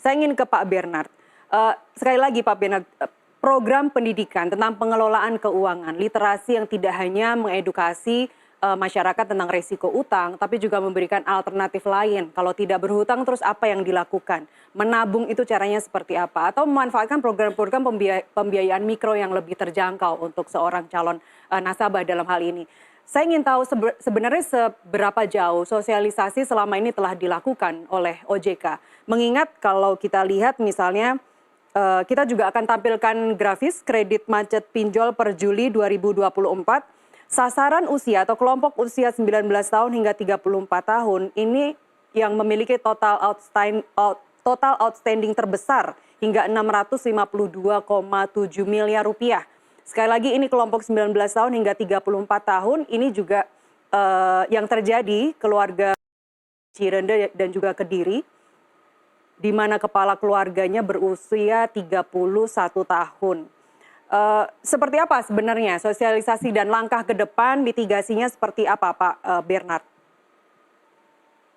Saya ingin ke Pak Bernard. Sekali lagi Pak Bernard, program pendidikan tentang pengelolaan keuangan, literasi yang tidak hanya mengedukasi masyarakat tentang resiko utang, tapi juga memberikan alternatif lain. Kalau tidak berhutang, terus apa yang dilakukan? Menabung itu caranya seperti apa? Atau memanfaatkan program-program pembiayaan mikro yang lebih terjangkau untuk seorang calon nasabah dalam hal ini. Saya ingin tahu sebenarnya seberapa jauh sosialisasi selama ini telah dilakukan oleh OJK. Mengingat kalau kita lihat misalnya, kita juga akan tampilkan grafis kredit macet pinjol per Juli 2024. Sasaran usia atau kelompok usia 19 tahun hingga 34 tahun ini yang memiliki total outstanding terbesar hingga 652,7 miliar rupiah. Sekali lagi ini kelompok 19 tahun hingga 34 tahun ini juga yang terjadi keluarga Cirende dan juga Kediri, di mana kepala keluarganya berusia 31 tahun. Seperti apa sebenarnya sosialisasi dan langkah ke depan mitigasinya seperti apa Pak Bernard?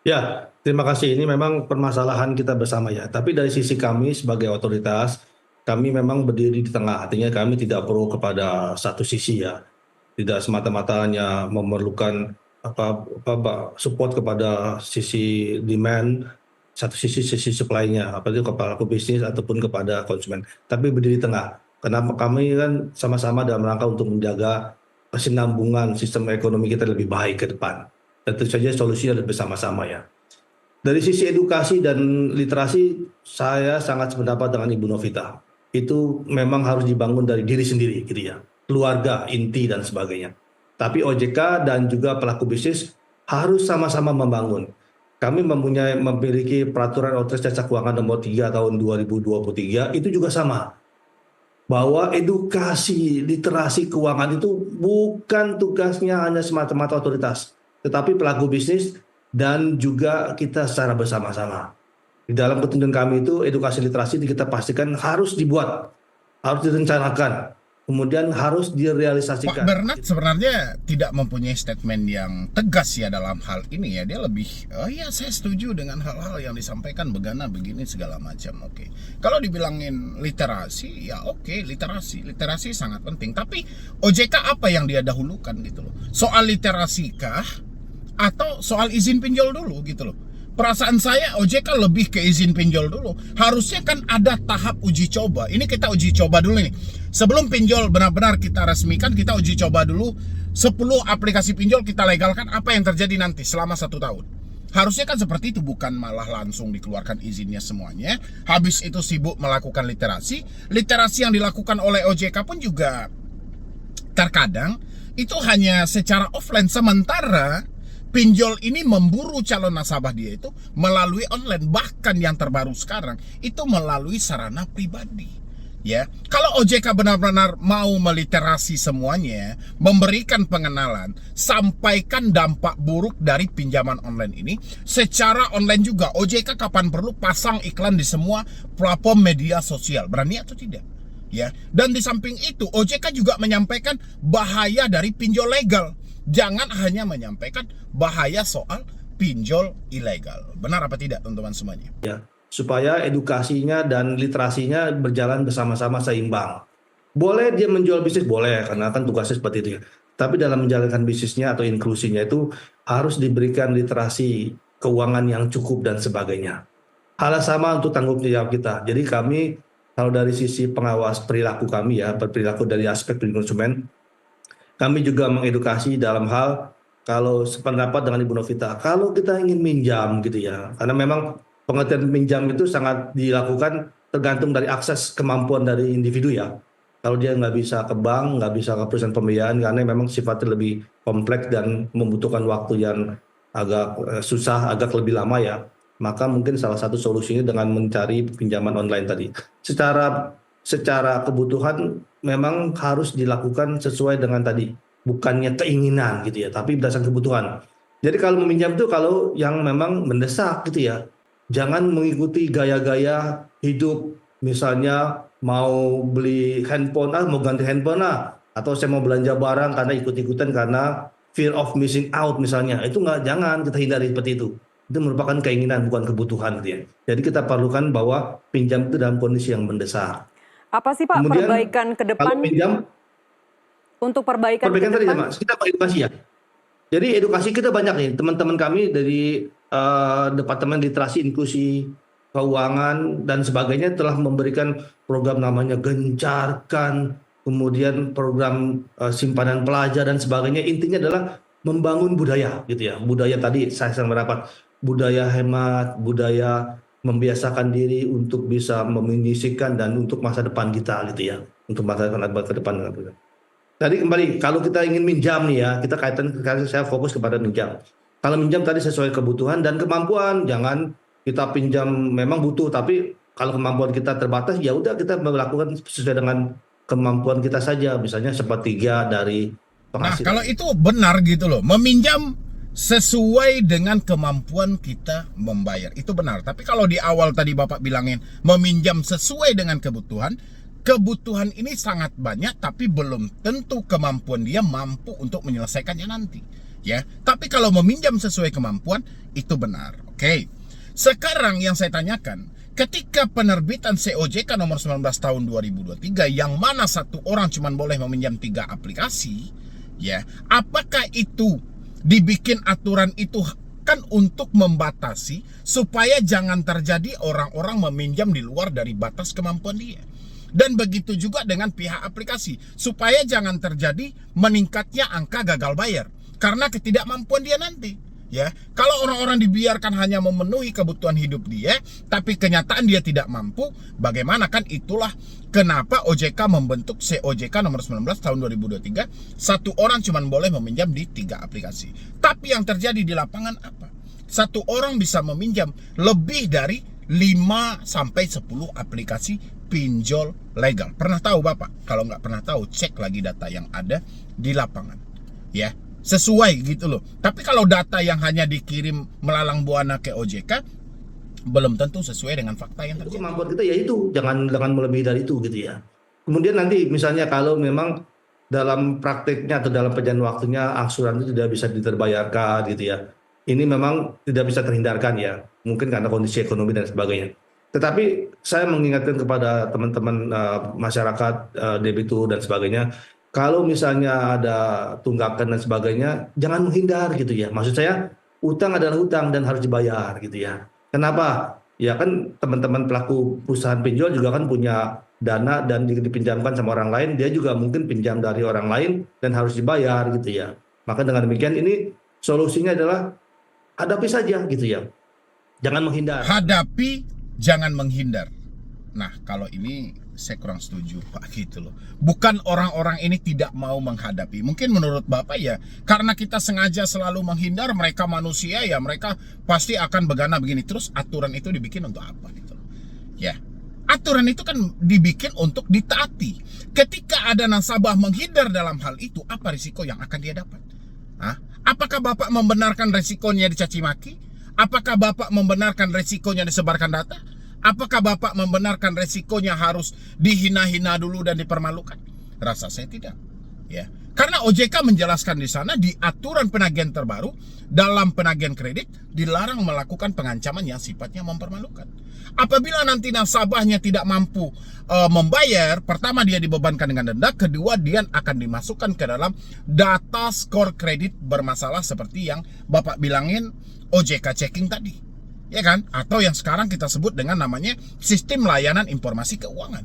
Ya, terima kasih. Ini memang permasalahan kita bersama ya. Tapi dari sisi kami sebagai otoritas, kami memang berdiri di tengah. Artinya kami tidak pro kepada satu sisi ya. Tidak semata-mata hanya memerlukan support kepada sisi demand, satu sisi supply-nya, apalagi kepada pelaku bisnis ataupun kepada konsumen. Tapi berdiri di tengah. Karena kami kan sama-sama dalam rangka untuk menjaga kesinambungan sistem ekonomi kita lebih baik ke depan. Tentu saja solusinya bersama-sama ya. Dari sisi edukasi dan literasi, saya sangat sependapat dengan Ibu Novita. Itu memang harus dibangun dari diri sendiri gitu ya. Keluarga, inti dan sebagainya. Tapi OJK dan juga pelaku bisnis harus sama-sama membangun. Kami memiliki peraturan otoritas jasa keuangan nomor 3 tahun 2023, itu juga sama. Bahwa edukasi literasi keuangan itu bukan tugasnya hanya semata-mata otoritas, tetapi pelaku bisnis dan juga kita secara bersama-sama. Di dalam ketentuan kami itu edukasi literasi kita pastikan harus dibuat, harus direncanakan, kemudian harus direalisasikan. Pak Bernard sebenarnya tidak mempunyai statement yang tegas ya dalam hal ini ya. Dia lebih, ya saya setuju dengan hal-hal yang disampaikan begini segala macam. Oke. Kalau dibilangin literasi, ya oke, literasi sangat penting. Tapi OJK apa yang dia dahulukan gitu loh? Soal literasi kah? Atau soal izin pinjol dulu gitu loh? Perasaan saya OJK lebih ke izin pinjol dulu. Harusnya kan ada tahap uji coba. Ini kita uji coba dulu nih. Sebelum pinjol benar-benar kita resmikan, kita uji coba dulu 10 aplikasi pinjol kita legalkan, apa yang terjadi nanti selama 1 tahun. Harusnya kan seperti itu, bukan malah langsung dikeluarkan izinnya semuanya. Habis itu sibuk melakukan literasi. Literasi yang dilakukan oleh OJK pun juga terkadang itu hanya secara offline, sementara pinjol ini memburu calon nasabah dia itu melalui online, bahkan yang terbaru sekarang itu melalui sarana pribadi. Ya, kalau OJK benar-benar mau meliterasi semuanya, memberikan pengenalan, sampaikan dampak buruk dari pinjaman online ini secara online juga. OJK kapan perlu pasang iklan di semua platform media sosial, berani atau tidak? Ya, dan di samping itu OJK juga menyampaikan bahaya dari pinjol legal. Jangan hanya menyampaikan bahaya soal pinjol ilegal. Benar apa tidak teman-teman semuanya? Ya, supaya edukasinya dan literasinya berjalan bersama-sama seimbang. Boleh dia menjual bisnis, boleh, karena kan tugasnya seperti itu ya. Tapi dalam menjalankan bisnisnya atau inklusinya itu harus diberikan literasi keuangan yang cukup dan sebagainya. Hal sama untuk tanggung jawab kita. Jadi kami, kalau dari sisi pengawas perilaku kami ya, perilaku dari aspek konsumen, kami juga mengedukasi dalam hal, kalau sependapat dengan Ibu Novita, kalau kita ingin minjam gitu ya, karena memang pengertian minjam itu sangat dilakukan tergantung dari akses kemampuan dari individu ya. Kalau dia nggak bisa ke bank, nggak bisa ke perusahaan pembiayaan, karena memang sifatnya lebih kompleks dan membutuhkan waktu yang agak susah, agak lebih lama ya, maka mungkin salah satu solusinya dengan mencari pinjaman online tadi. Secara kebutuhan memang harus dilakukan sesuai dengan tadi, bukannya keinginan gitu ya, tapi berdasarkan kebutuhan. Jadi kalau meminjam itu kalau yang memang mendesak gitu ya, jangan mengikuti gaya-gaya hidup, misalnya mau beli handphone, mau ganti handphone atau saya mau belanja barang karena ikut-ikutan karena fear of missing out misalnya, itu jangan kita hindari seperti itu. itu merupakan keinginan bukan kebutuhan gitu ya. Jadi kita perlukan bahwa pinjam itu dalam kondisi yang mendesak. Apa sih Pak Kemudian perbaikan ke kalau depan pinjam, untuk perbaikan ke perbaikan tadi ya depan? Mas, kita edukasi ya. Jadi edukasi kita banyak nih, teman-teman kami dari Departemen Literasi Inklusi Keuangan dan sebagainya telah memberikan program namanya Gencarkan, kemudian program simpanan pelajar dan sebagainya. Intinya adalah membangun budaya gitu ya. Budaya tadi saya sedang merapat, budaya hemat, budaya membiasakan diri untuk bisa menyisihkan dan untuk masa depan kita gitu ya. Untuk masa depan ke depan. Tadi kembali, kalau kita ingin minjam nih ya, kita saya fokus kepada minjam. Kalau minjam tadi sesuai kebutuhan dan kemampuan, jangan kita pinjam memang butuh, tapi kalau kemampuan kita terbatas, ya udah kita melakukan sesuai dengan kemampuan kita saja, misalnya sepertiga dari Nah, penghasilan. kalau itu benar gitu loh, meminjam sesuai dengan kemampuan kita membayar, itu benar. Tapi kalau di awal tadi Bapak bilangin meminjam sesuai dengan kebutuhan, kebutuhan ini sangat banyak tapi belum tentu kemampuan dia mampu untuk menyelesaikannya nanti, ya. Tapi kalau meminjam sesuai kemampuan itu benar. Oke. Sekarang yang saya tanyakan, ketika penerbitan COJK nomor 19 tahun 2023 yang mana satu orang cuma boleh meminjam 3 aplikasi, ya, apakah itu dibikin aturan itu kan untuk membatasi supaya jangan terjadi orang-orang meminjam di luar dari batas kemampuan dia? Dan begitu juga dengan pihak aplikasi, supaya jangan terjadi meningkatnya angka gagal bayar karena ketidakmampuan dia nanti. Ya, kalau orang-orang dibiarkan hanya memenuhi kebutuhan hidup dia, tapi kenyataan dia tidak mampu, bagaimana? Kan itulah kenapa OJK membentuk COJK nomor 19 tahun 2023, satu orang cuma boleh meminjam di 3 aplikasi. Tapi yang terjadi di lapangan apa? Satu orang bisa meminjam lebih dari 5 sampai 10 aplikasi pinjol legal. Pernah tahu Bapak? Kalau nggak pernah tahu, cek lagi data yang ada di lapangan. Ya, sesuai gitu loh. Tapi kalau data yang hanya dikirim melalang buana ke OJK, belum tentu sesuai dengan fakta yang Itu terjadi. kemampuan kita ya itu, jangan melebihi dari itu gitu ya. Kemudian nanti misalnya kalau memang dalam prakteknya atau dalam perjalanan waktunya angsuran itu tidak bisa diterbayarkan gitu ya. Ini memang tidak bisa terhindarkan ya, mungkin karena kondisi ekonomi dan sebagainya. Tetapi saya mengingatkan kepada teman-teman masyarakat, debitur dan sebagainya, kalau misalnya ada tunggakan dan sebagainya, jangan menghindar gitu ya. Maksud saya, utang adalah utang dan harus dibayar gitu ya. Kenapa? Ya kan teman-teman pelaku perusahaan pinjol juga kan punya dana dan dipinjamkan sama orang lain, dia juga mungkin pinjam dari orang lain dan harus dibayar gitu ya. Maka dengan demikian ini solusinya adalah hadapi saja gitu ya. Jangan menghindar. Hadapi, jangan menghindar. Nah, kalau ini saya kurang setuju Pak gitu loh. Bukan orang-orang ini tidak mau menghadapi. Mungkin menurut Bapak ya, karena kita sengaja selalu menghindar, mereka manusia ya, mereka pasti akan begana begini. Terus aturan itu dibikin untuk apa gitu loh. Ya, aturan itu kan dibikin untuk ditaati. Ketika ada nasabah menghindar dalam hal itu, apa risiko yang akan dia dapat? Hah? Apakah Bapak membenarkan resikonya dicaci maki? Apakah Bapak membenarkan resikonya disebarkan data? Apakah Bapak membenarkan resikonya harus dihina-hina dulu dan dipermalukan? Rasa saya tidak. Ya, karena OJK menjelaskan di sana di aturan penagihan terbaru dalam penagihan kredit dilarang melakukan pengancaman yang sifatnya mempermalukan. Apabila nanti nasabahnya tidak mampu membayar, pertama dia dibebankan dengan denda, kedua dia akan dimasukkan ke dalam data skor kredit bermasalah seperti yang Bapak bilangin OJK checking tadi. Ya kan? Atau yang sekarang kita sebut dengan namanya sistem layanan informasi keuangan.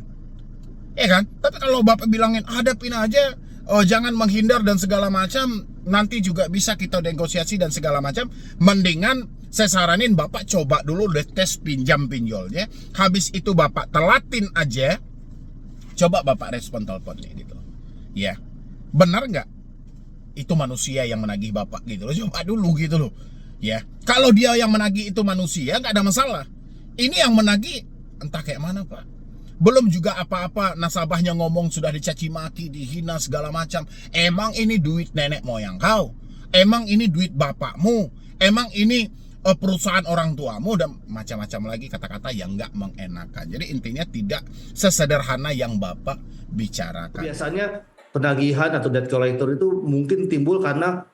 Ya kan? Tapi kalau Bapak bilangin hadapin aja, jangan menghindar dan segala macam, nanti juga bisa kita negosiasi dan segala macam, mendingan saya saranin Bapak coba dulu deh tes pinjam pinjolnya. Habis itu Bapak telatin aja, coba Bapak respon teleponnya gitu. Ya, benar nggak? Itu manusia yang menagih Bapak gitu loh. Coba dulu gitu loh. Ya, kalau dia yang menagih itu manusia nggak ada masalah. Ini yang menagih entah kayak mana Pak. Belum juga apa-apa nasabahnya ngomong sudah dicaci maki, dihina segala macam. Emang ini duit nenek moyang kau? Emang ini duit bapakmu? Emang ini perusahaan orang tuamu? Dan macam-macam lagi kata-kata yang nggak mengenakan. Jadi intinya tidak sesederhana yang Bapak bicarakan. Biasanya penagihan atau debt collector itu mungkin timbul karena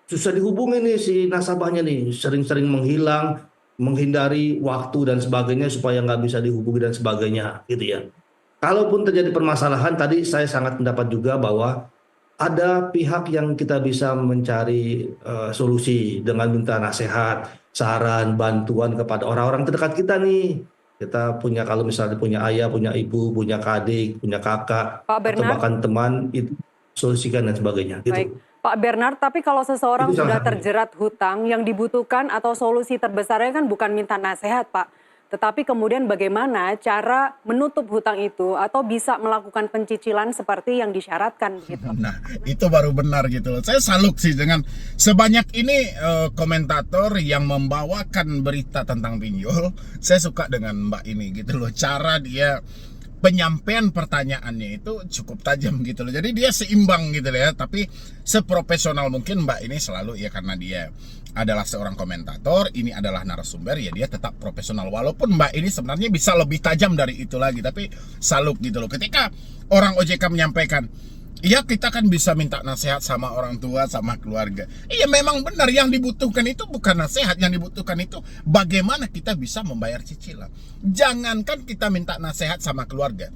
susah dihubungi nih si nasabahnya nih, sering-sering menghilang, menghindari waktu dan sebagainya supaya nggak bisa dihubungi dan sebagainya gitu ya. Kalaupun terjadi permasalahan tadi saya sangat mendapat juga bahwa ada pihak yang kita bisa mencari solusi dengan minta nasihat, saran, bantuan kepada orang-orang terdekat kita nih. Kita punya kalau misalnya punya ayah, punya ibu, punya adik, punya kakak, Pak atau Bernard. bahkan teman itu solusikan dan sebagainya Baik, gitu. Pak Bernard, tapi kalau Itu seseorang salah sudah satunya. terjerat hutang, yang dibutuhkan atau solusi terbesarnya kan bukan minta nasihat, Pak. Tetapi kemudian bagaimana cara menutup hutang itu atau bisa melakukan pencicilan seperti yang disyaratkan begitu. Nah, itu baru benar gitu loh. Saya salut sih dengan sebanyak ini komentator yang membawakan berita tentang pinjol. Saya suka dengan Mbak ini gitu loh. Cara dia penyampaian pertanyaannya itu cukup tajam gitu loh. Jadi dia seimbang gitu loh ya. Tapi seprofesional mungkin Mbak ini selalu ya, karena dia adalah seorang komentator, ini adalah narasumber, ya dia tetap profesional. Walaupun Mbak ini sebenarnya bisa lebih tajam dari itu lagi, tapi salut gitu loh. Ketika orang OJK menyampaikan, iya kita kan bisa minta nasihat sama orang tua, sama keluarga. Iya memang benar, yang dibutuhkan itu bukan nasihat, yang dibutuhkan itu bagaimana kita bisa membayar cicilan. Jangankan kita minta nasihat sama keluarga,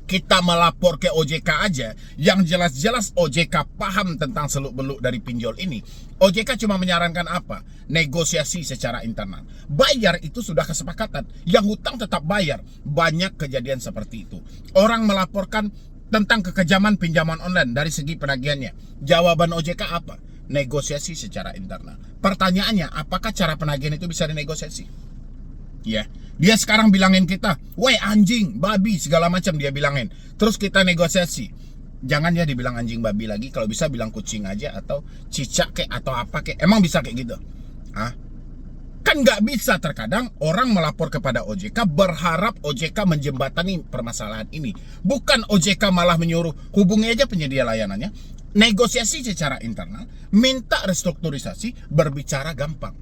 kita melapor ke OJK aja, yang jelas-jelas OJK paham tentang seluk-beluk dari pinjol ini. OJK cuma menyarankan apa? Negosiasi secara internal. Bayar itu sudah kesepakatan, yang hutang tetap bayar. Banyak kejadian seperti itu. Orang melaporkan tentang kekejaman pinjaman online dari segi penagihannya. Jawaban OJK apa? Negosiasi secara internal. Pertanyaannya, apakah cara penagihan itu bisa dinegosiasi? Ya, dia sekarang bilangin kita, woi anjing, babi, segala macam dia bilangin. Terus kita negosiasi. Jangan ya dibilang anjing babi lagi, kalau bisa bilang kucing aja atau cicak kek atau apa kek. Emang bisa kayak gitu? Hah? Kan nggak bisa. Terkadang orang melapor kepada OJK berharap OJK menjembatani permasalahan ini. Bukan OJK malah menyuruh hubungi aja penyedia layanannya, negosiasi secara internal, minta restrukturisasi, berbicara gampang.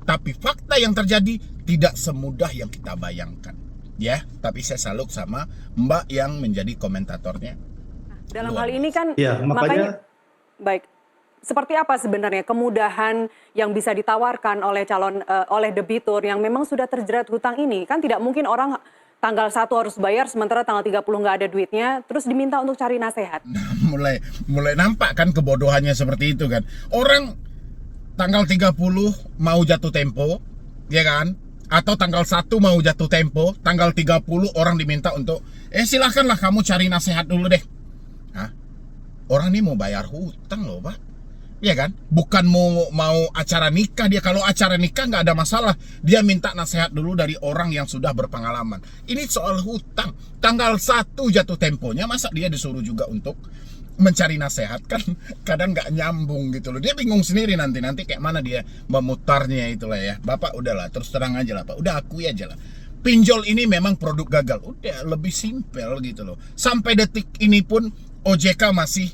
Tapi fakta yang terjadi tidak semudah yang kita bayangkan. Ya, tapi saya salut sama Mbak yang menjadi komentatornya. Dalam Luar hal ini kan Ya, makanya baik. Seperti apa sebenarnya kemudahan yang bisa ditawarkan oleh oleh debitur yang memang sudah terjerat hutang ini? Kan tidak mungkin orang tanggal 1 harus bayar sementara tanggal 30 nggak ada duitnya terus diminta untuk cari nasihat. Nah, mulai nampak kan kebodohannya seperti itu kan. Orang tanggal 30 mau jatuh tempo, ya kan? Atau tanggal 1 mau jatuh tempo, tanggal 30 orang diminta untuk silahkanlah kamu cari nasihat dulu deh. Hah? Orang ini mau bayar hutang loh, Pak. Ya kan? Bukan mau acara nikah dia. Kalau acara nikah nggak ada masalah. Dia minta nasihat dulu dari orang yang sudah berpengalaman. Ini soal hutang. Tanggal 1 jatuh temponya, masa dia disuruh juga untuk mencari nasihat? Kan kadang nggak nyambung gitu loh. Dia bingung sendiri nanti kayak mana dia memutarnya itulah ya. Bapak udahlah, terus terang aja lah Pak. Udah akui aja lah. Pinjol ini memang produk gagal. Udah lebih simpel gitu loh. Sampai detik ini pun OJK masih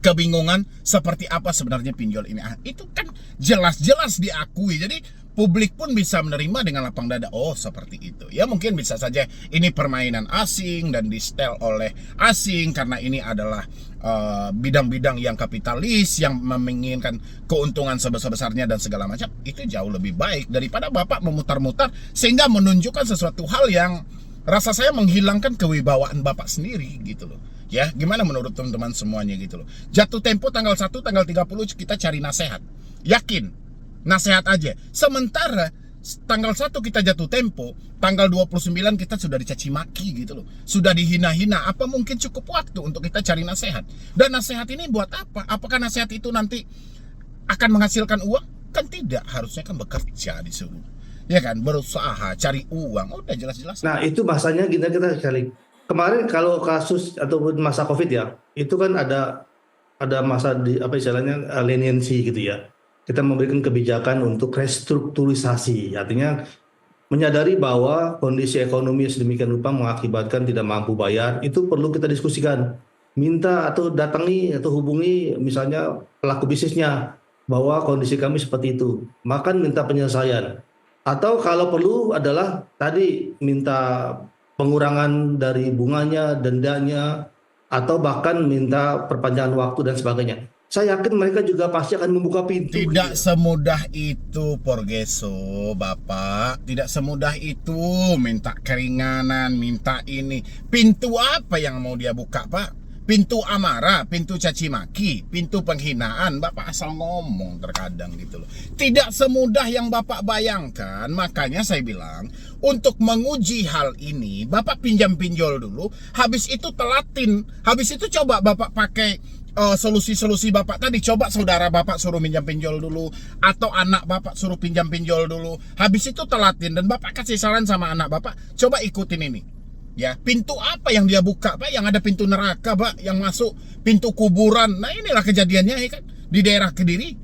kebingungan seperti apa sebenarnya pinjol ini. Itu kan jelas-jelas diakui. Jadi publik pun bisa menerima dengan lapang dada. Oh, seperti itu. Ya mungkin bisa saja ini permainan asing dan di-setel oleh asing karena ini adalah bidang-bidang yang kapitalis yang menginginkan keuntungan sebesar-besarnya dan segala macam. Itu jauh lebih baik daripada Bapak memutar-mutar sehingga menunjukkan sesuatu hal yang rasa saya menghilangkan kewibawaan Bapak sendiri gitu loh. Ya, gimana menurut teman-teman semuanya gitu loh. Jatuh tempo tanggal 1, tanggal 30 kita cari nasihat. Yakin, nasihat aja. Sementara tanggal 1 kita jatuh tempo, tanggal 29 kita sudah dicaci maki gitu loh. Sudah dihina-hina. Apa mungkin cukup waktu untuk kita cari nasihat? Dan nasihat ini buat apa? Apakah nasihat itu nanti akan menghasilkan uang? Kan tidak, harusnya kan bekerja disuruh. Ya kan, berusaha, cari uang. Udah jelas-jelas. nah itu bahasanya kita cari. Kemarin kalau kasus ataupun masa COVID ya, itu kan ada masa di apa istilahnya leniency gitu ya. Kita memberikan kebijakan untuk restrukturisasi, artinya menyadari bahwa kondisi ekonomi sedemikian rupa mengakibatkan tidak mampu bayar, itu perlu kita diskusikan. Minta atau datangi atau hubungi misalnya pelaku bisnisnya bahwa kondisi kami seperti itu, maka minta penyelesaian. Atau kalau perlu adalah tadi minta pengurangan dari bunganya, dendanya, atau bahkan minta perpanjangan waktu dan sebagainya. saya yakin mereka juga pasti akan membuka pintu. Tidak gitu. semudah itu, Porgeso, Bapak. Tidak semudah itu minta keringanan, minta ini. Pintu apa yang mau dia buka, Pak? Pintu amarah, pintu caci maki, pintu penghinaan. Bapak asal ngomong terkadang gitu loh. Tidak semudah yang Bapak bayangkan. Makanya saya bilang, untuk menguji hal ini, Bapak pinjam pinjol dulu. Habis itu telatin. Habis itu coba Bapak pakai solusi-solusi Bapak tadi. Coba saudara Bapak suruh pinjam pinjol dulu, atau anak Bapak suruh pinjam pinjol dulu. Habis itu telatin, dan Bapak kasih saran sama anak Bapak, coba ikutin ini. Ya, pintu apa yang dia buka, Pak? Yang ada pintu neraka, Pak, yang masuk pintu kuburan. Nah, inilah kejadiannya, ya kan? Di daerah Kediri,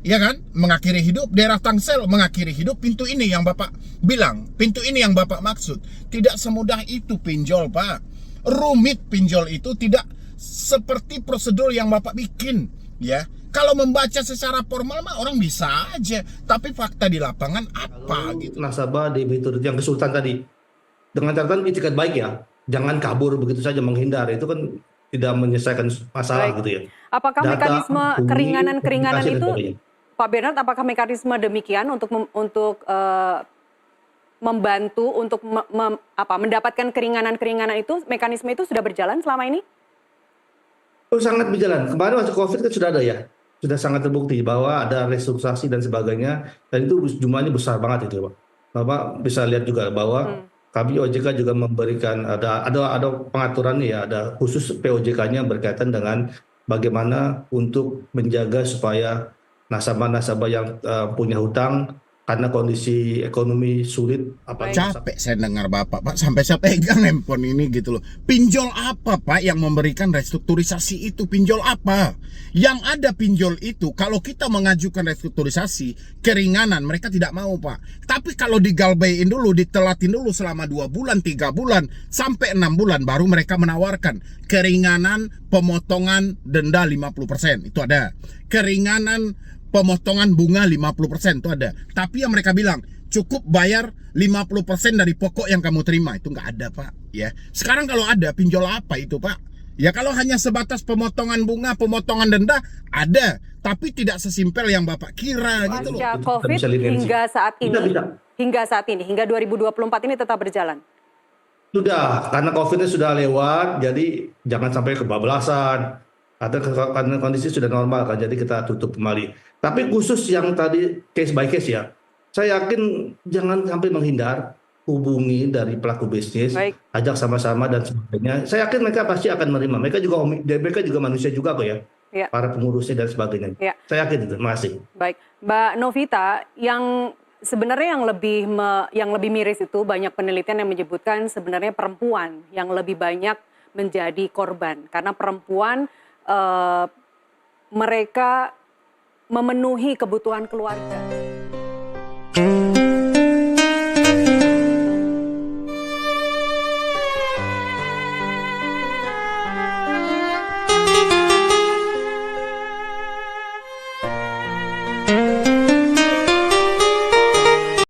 ya kan? Mengakhiri hidup. Daerah Tangsel mengakhiri hidup. Pintu ini yang Bapak bilang, pintu ini yang Bapak maksud. Tidak semudah itu pinjol, Pak. Rumit pinjol itu, tidak seperti prosedur yang Bapak bikin, ya. Kalau membaca secara formal mah orang bisa aja, tapi fakta di lapangan apa gitu. Nasabah DB Turut yang kesulitan tadi, dengan catatan itikat baik ya, jangan kabur begitu saja menghindar, itu kan tidak menyelesaikan masalah. Baik. Gitu ya. Apakah Data, mekanisme hubungi, keringanan-keringanan komunikasi dan itu, sebagainya. Pak Bernard, apakah mekanisme demikian untuk membantu untuk mendapatkan keringanan-keringanan itu, mekanisme itu sudah berjalan selama ini? Oh, sangat berjalan. Kemarin waktu COVID kan sudah ada ya, sudah sangat terbukti bahwa ada restrukturisasi dan sebagainya, dan itu jumlahnya besar banget itu, Pak. Bapak bisa lihat juga bahwa kami OJK juga memberikan ada pengaturan ya, ada khusus POJK-nya berkaitan dengan bagaimana untuk menjaga supaya nasabah-nasabah yang punya hutang karena kondisi ekonomi sulit, apalagi Capek saya dengar Bapak, Pak, sampai saya pegang handphone ini gitu loh. Pinjol apa, Pak, yang memberikan restrukturisasi itu? Pinjol apa? Yang ada pinjol itu, kalau kita mengajukan restrukturisasi, keringanan, mereka tidak mau, Pak. Tapi kalau digalbaiin dulu, ditelatin dulu selama 2 bulan, 3 bulan, sampai 6 bulan, baru mereka menawarkan keringanan pemotongan denda 50%. Itu ada. Keringanan pemotongan bunga 50% itu ada. Tapi yang mereka bilang, cukup bayar 50% dari pokok yang kamu terima. Itu nggak ada, Pak. Ya. Sekarang kalau ada, pinjol apa itu, Pak? Ya kalau hanya sebatas pemotongan bunga, pemotongan denda, ada. Tapi tidak sesimpel yang Bapak kira gitu loh. Pasca COVID bisa lisensi. hingga saat ini, Bisa. hingga 2024 ini tetap berjalan. Sudah, karena COVID-nya sudah lewat, jadi jangan sampai kebablasan. Atau karena kondisi sudah normal kan, jadi kita tutup kembali. Tapi khusus yang tadi case by case ya, saya yakin jangan sampai menghindar, hubungi dari pelaku bisnis, Baik. ajak sama-sama dan sebagainya. Saya yakin mereka pasti akan menerima. Mereka juga manusia juga kok ya, Ya. para pengurusnya dan sebagainya. Ya. Saya yakin itu. Terima kasih. Baik, Mbak Novita, yang sebenarnya yang lebih miris itu banyak penelitian yang menyebutkan sebenarnya perempuan yang lebih banyak menjadi korban karena perempuan mereka memenuhi kebutuhan keluarga.